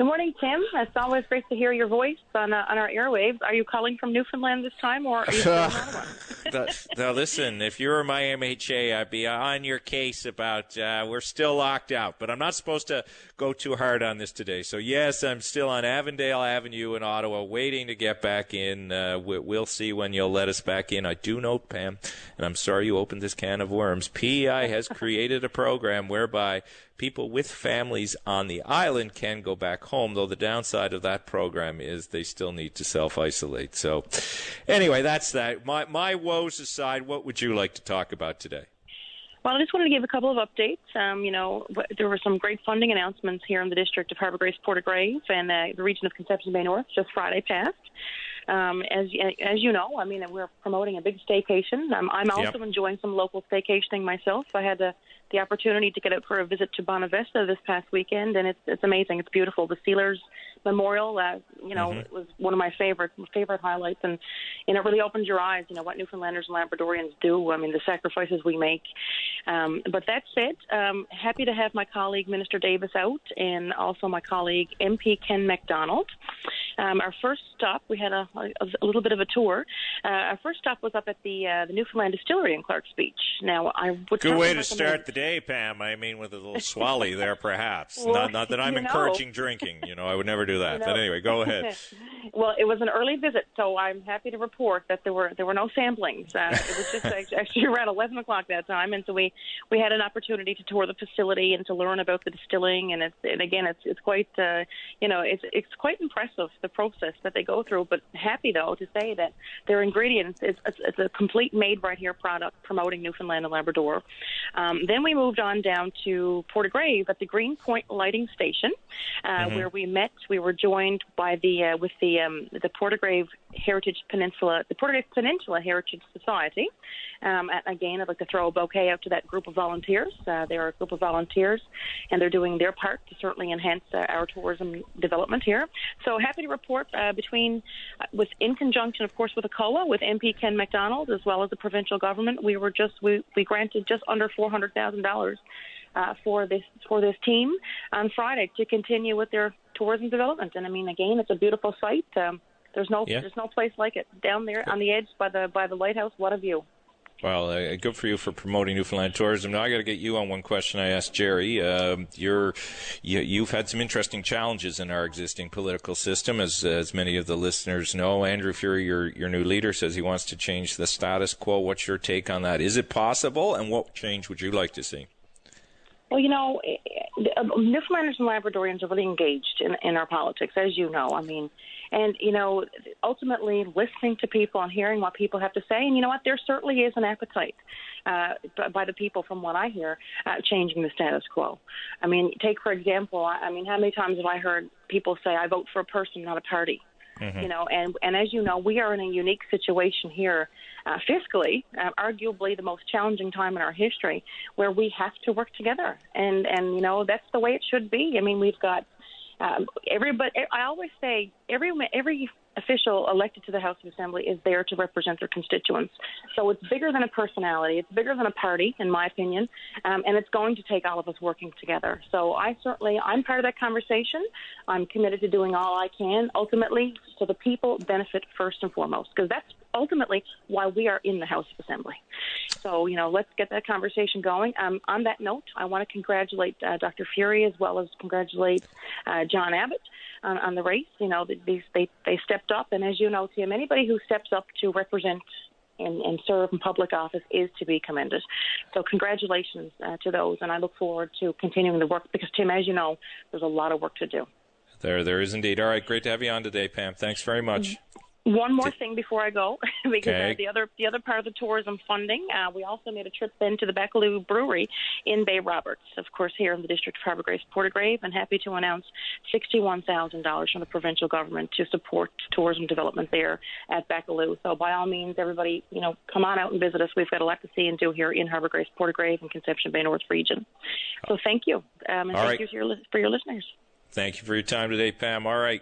Good morning, Tim. It's always great to hear your voice on our airwaves. Are you calling from Newfoundland this time, or are you still in Ottawa? Now, listen, if you were my MHA, I'd be on your case about we're still locked out. But I'm not supposed to go too hard on this today. So, yes, I'm still on Avondale Avenue in Ottawa waiting to get back in. We'll see when you'll let us back in. I do note, Pam, and I'm sorry you opened this can of worms, PEI has created a program whereby people with families on the island can go back home, though the downside of that program is they still need to self-isolate. So anyway, that's that. My woes aside, what would you like to talk about today? Well, I just wanted to give a couple of updates. There were some great funding announcements here in the district of Harbour Grace, Portagrave, and the region of Conception Bay North just Friday passed. As you know, I mean, we're promoting a big staycation. I'm also enjoying some local staycationing myself. I had the opportunity to get out for a visit to Bonavista this past weekend, and it's amazing. It's beautiful. The Sealers Memorial, it was one of my favorite highlights, and it really opens your eyes. You know what Newfoundlanders and Labradorians do. I mean, the sacrifices we make. But that said, happy to have my colleague Minister Davis out, and also my colleague MP Ken MacDonald. Our first stop, we had a little bit of a tour. Our first stop was up at the Newfoundland Distillery in Clark's Beach. Now, I would good way to start the day, Pam. I mean, with a little swally there, perhaps. Well, not that I'm encouraging drinking. I would never do that. But anyway, go ahead. Well, it was an early visit, so I'm happy to report that there were no samplings. It was just actually around 11 o'clock that time, and so we had an opportunity to tour the facility and to learn about the distilling. And it's quite it's quite impressive, the process that they go through. But happy though to say that their ingredients it's a complete made right here product promoting Newfoundland and Labrador. Then we moved on down to Portagrave at the Green Point Lighting Station, where we met. We were joined by the Portagrave the Portagrave Peninsula Heritage Society. Again, I'd like to throw a bouquet out to that group of volunteers. They are a group of volunteers, and they're doing their part to certainly enhance our tourism development here. So happy to report in conjunction, of course, with ACOA, with MP Ken MacDonald, as well as the provincial government, we granted just under $400,000 for this team on Friday to continue with their tourism development. And I mean, again, it's a beautiful site. There's no place like it down there on the edge by the lighthouse. What a view! Well, good for you for promoting Newfoundland tourism. Now I got to get you on one question I asked Jerry. You've had some interesting challenges in our existing political system, as many of the listeners know. Andrew Furey, your new leader, says he wants to change the status quo. What's your take on that? Is it possible, and what change would you like to see? Well, Newfoundlanders and Labradorians are really engaged in our politics, as you know. I mean, and, ultimately listening to people and hearing what people have to say. And you know what? There certainly is an appetite by the people, from what I hear, changing the status quo. I mean, take, for example, how many times have I heard people say, I vote for a person, not a party? Mm-hmm. And as you know, we are in a unique situation here fiscally, arguably the most challenging time in our history, where we have to work together. And that's the way it should be. I mean, we've got everybody. I always say every official elected to the House of Assembly is there to represent their constituents. So it's bigger than a personality. It's bigger than a party, in my opinion, and it's going to take all of us working together. So I'm part of that conversation. I'm committed to doing all I can, ultimately, so the people benefit first and foremost, because that's ultimately why we are in the House of Assembly. So, let's get that conversation going. On that note, I want to congratulate Dr. Furey, as well as congratulate John Abbott on the race. They stepped up, and as you know, Tim, anybody who steps up to represent and serve in public office is to be commended. So congratulations to those, and I look forward to continuing the work, because, Tim, as you know, there's a lot of work to do. There is indeed. All right, great to have you on today, Pam. Thanks very much. One more thing before I go, because the other part of the tourism funding, we also made a trip then to the Baccaloo Brewery in Bay Roberts, of course, here in the district of Harbour Grace, Portagrave, and happy to announce $61,000 from the provincial government to support tourism development there at Baccaloo. So by all means, everybody, come on out and visit us. We've got a lot to see and do here in Harbour Grace, Portagrave, and Conception Bay North region. So thank you, and thank you for your listeners. Thank you for your time today, Pam. All right,